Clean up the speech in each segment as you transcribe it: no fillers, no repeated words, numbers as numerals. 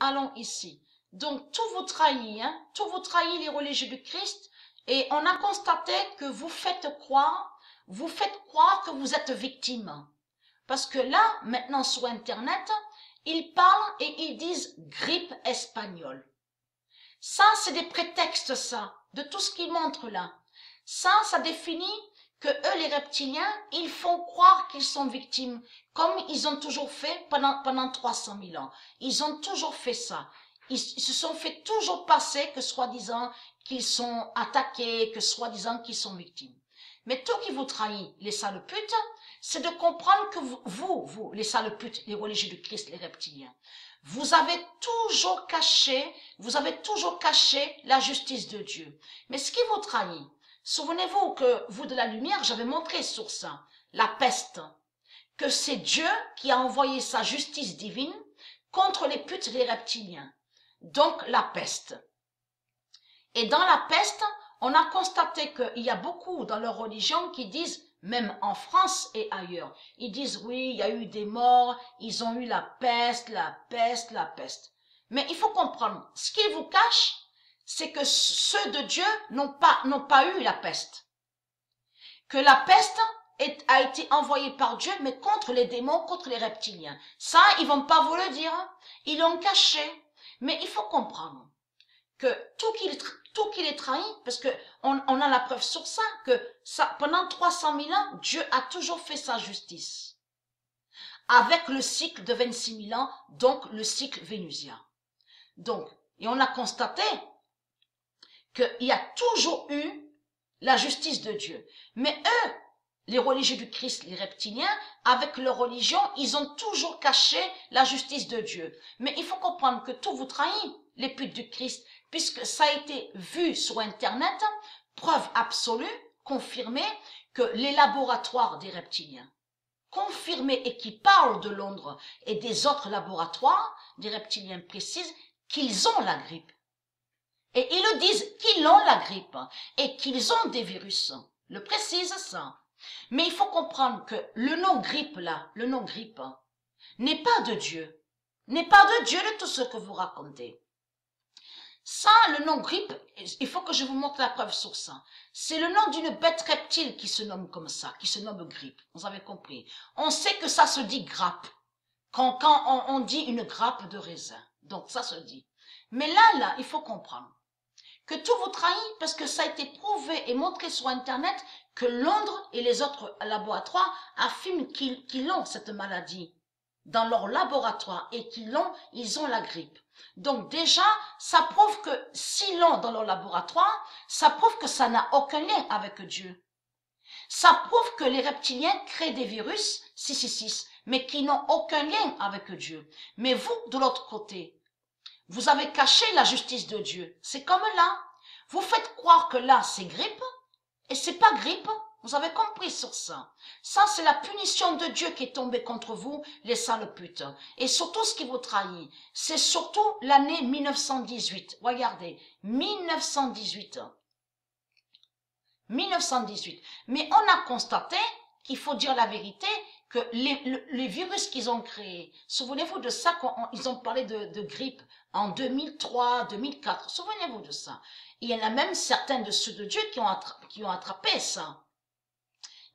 allons ici. Donc, tout vous trahit, tout vous trahit les religieux du Christ, et on a constaté que vous faites croire que vous êtes victime. Parce que là, maintenant sur Internet, ils parlent et ils disent grippe espagnole. Ça, c'est des prétextes, ça, de tout ce qu'ils montrent là. Ça définit que eux, les reptiliens, ils font croire qu'ils sont victimes, comme ils ont toujours fait pendant 300 000 ans. Ils ont toujours fait ça. Ils se sont fait toujours passer que soi-disant qu'ils sont attaqués, que soi-disant qu'ils sont victimes. Mais tout qui vous trahit, les sales putes, c'est de comprendre que vous, les sales putes, les religieux du Christ, les reptiliens, vous avez toujours caché la justice de Dieu. Mais ce qui vous trahit, souvenez-vous que vous de la lumière, j'avais montré sur ça, la peste, que c'est Dieu qui a envoyé sa justice divine contre les putes, les reptiliens. Donc la peste. Et dans la peste, on a constaté qu'il y a beaucoup dans leur religion qui disent, même en France et ailleurs, ils disent oui, il y a eu des morts, ils ont eu la peste. Mais il faut comprendre, ce qu'ils vous cachent, c'est que ceux de Dieu n'ont pas eu la peste. Que la peste a été envoyée par Dieu, mais contre les démons, contre les reptiliens. Ça, ils vont pas vous le dire, ils l'ont caché. Mais il faut comprendre que tout qu'il est trahi, parce que on a la preuve sur ça, que pendant 300 000 ans, Dieu a toujours fait sa justice. Avec le cycle de 26 000 ans, donc le cycle vénusien. Donc, et on a constaté qu'il y a toujours eu la justice de Dieu. Mais eux, les religieux du Christ, les reptiliens, avec leur religion, ils ont toujours caché la justice de Dieu. Mais il faut comprendre que tout vous trahit, les putes du Christ, puisque ça a été vu sur Internet, preuve absolue, confirmée, que les laboratoires des reptiliens, confirmés et qui parlent de Londres et des autres laboratoires des reptiliens précisent qu'ils ont la grippe. Et ils le disent qu'ils ont la grippe et qu'ils ont des virus. Le précise ça. Mais il faut comprendre que le nom grippe là, le nom grippe, n'est pas de Dieu. N'est pas de Dieu de tout ce que vous racontez. Ça, le nom grippe, il faut que je vous montre la preuve sur ça. C'est le nom d'une bête reptile qui se nomme comme ça, qui se nomme grippe. Vous avez compris. On sait que ça se dit grappe. Quand on dit une grappe de raisin. Donc ça se dit. Mais là, il faut comprendre que tout vous trahit parce que ça a été prouvé et montré sur Internet que Londres et les autres laboratoires affirment qu'ils ont cette maladie dans leur laboratoire et ils ont la grippe. Donc déjà, ça prouve que s'ils l'ont dans leur laboratoire, ça prouve que ça n'a aucun lien avec Dieu. Ça prouve que les reptiliens créent des virus 666, mais qui n'ont aucun lien avec Dieu. Mais vous, de l'autre côté, vous avez caché la justice de Dieu. C'est comme là. Vous faites croire que là, c'est grippe, et c'est pas grippe. Vous avez compris sur ça. Ça, c'est la punition de Dieu qui est tombée contre vous, les sales putes. Et surtout, ce qui vous trahit, c'est surtout l'année 1918. Regardez, 1918. 1918. Mais on a constaté qu'il faut dire la vérité, que les virus qu'ils ont créés, souvenez-vous de ça, ils ont parlé de grippe en 2003, 2004, souvenez-vous de ça. Il y en a même certains de ceux de Dieu qui ont attrapé ça.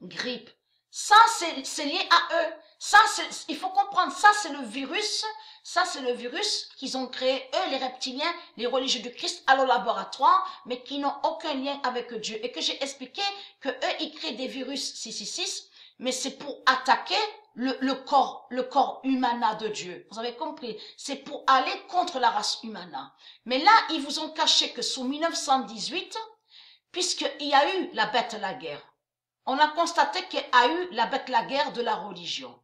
Grippe. Ça, c'est lié à eux. Ça, il faut comprendre, ça, c'est le virus qu'ils ont créé, eux, les reptiliens, les religieux du Christ, à leur laboratoire, mais qui n'ont aucun lien avec Dieu. Et que j'ai expliqué que eux, ils créent des virus 666, mais c'est pour attaquer le corps humana de Dieu. Vous avez compris? C'est pour aller contre la race humana. Mais là, ils vous ont caché que sous 1918, puisqu'il y a eu la bête la guerre, on a constaté qu'il y a eu la bête la guerre de la religion.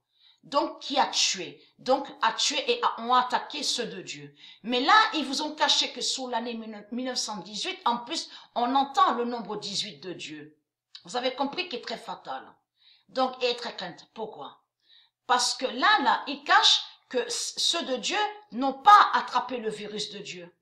Donc, qui a tué. Donc, a tué et ont attaqué ceux de Dieu. Mais là, ils vous ont caché que sous l'année 1918, en plus, on entend le nombre 18 de Dieu. Vous avez compris qu'il est très fatal. Donc, et très crainte. Pourquoi? Parce que là, ils cachent que ceux de Dieu n'ont pas attrapé le virus de Dieu.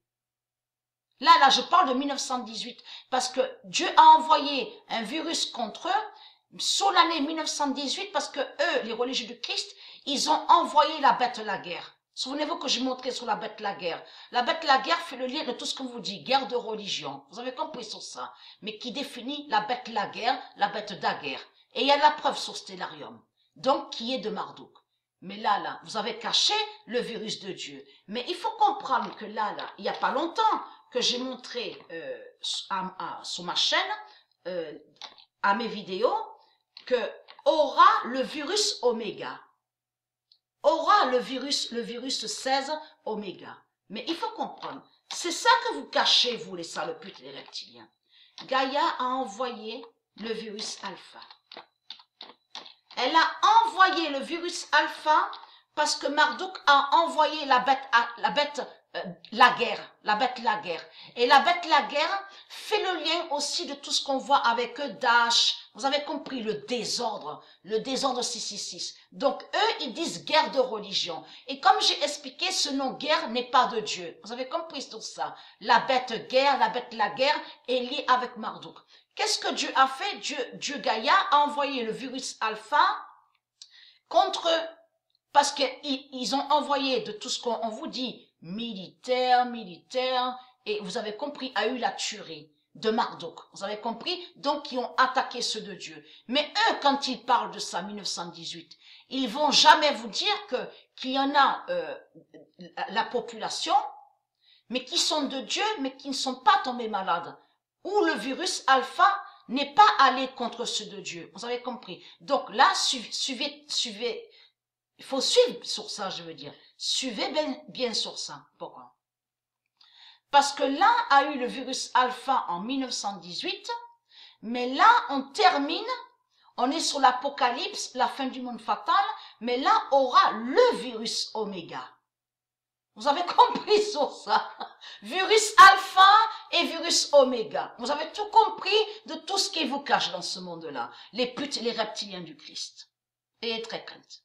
Là, je parle de 1918, parce que Dieu a envoyé un virus contre eux, sur l'année 1918, parce que eux, les religieux du Christ, ils ont envoyé la bête la guerre. Souvenez-vous que je montrais sur la bête la guerre. La bête la guerre fait le lien de tout ce que vous dit, guerre de religion. Vous avez compris sur ça. Mais qui définit la bête la guerre, la bête Daguerre. Et il y a la preuve sur Stellarium. Donc, qui est de Marduk. Mais là, vous avez caché le virus de Dieu. Mais il faut comprendre que là, il n'y a pas longtemps que j'ai montré sur ma chaîne, à mes vidéos, que aura le virus oméga. Aura le virus 16 oméga. Mais il faut comprendre, c'est ça que vous cachez, vous les saloputes, les reptiliens. Gaïa a envoyé le virus alpha. Elle a envoyé le virus alpha parce que Marduk a envoyé la bête la guerre. Et la bête la guerre fait le lien aussi de tout ce qu'on voit avec Daesh. Vous avez compris le désordre 666. Donc eux, ils disent guerre de religion. Et comme j'ai expliqué, ce nom guerre n'est pas de Dieu. Vous avez compris tout ça. La bête guerre, la bête la guerre est liée avec Marduk. Qu'est-ce que Dieu a fait? Dieu Gaïa a envoyé le virus alpha contre eux. Parce qu'ils ont envoyé de tout ce qu'on vous dit, militaire, et vous avez compris, a eu la tuerie de Marduk. Vous avez compris? Donc, ils ont attaqué ceux de Dieu. Mais eux, quand ils parlent de ça, 1918, ils vont jamais vous dire qu'il y en a la population, mais qui sont de Dieu, mais qui ne sont pas tombés malades. Ou le virus alpha n'est pas allé contre ceux de Dieu. Vous avez compris? Donc là, suivez. Il faut suivre sur ça, je veux dire. Suivez bien sur ça. Pourquoi? Parce que l'un a eu le virus alpha en 1918, mais là, on termine, on est sur l'apocalypse, la fin du monde fatal, mais là, aura le virus oméga. Vous avez compris sur ça? Virus alpha et virus oméga. Vous avez tout compris de tout ce qui vous cache dans ce monde-là. Les putes et les reptiliens du Christ. Et très crainte.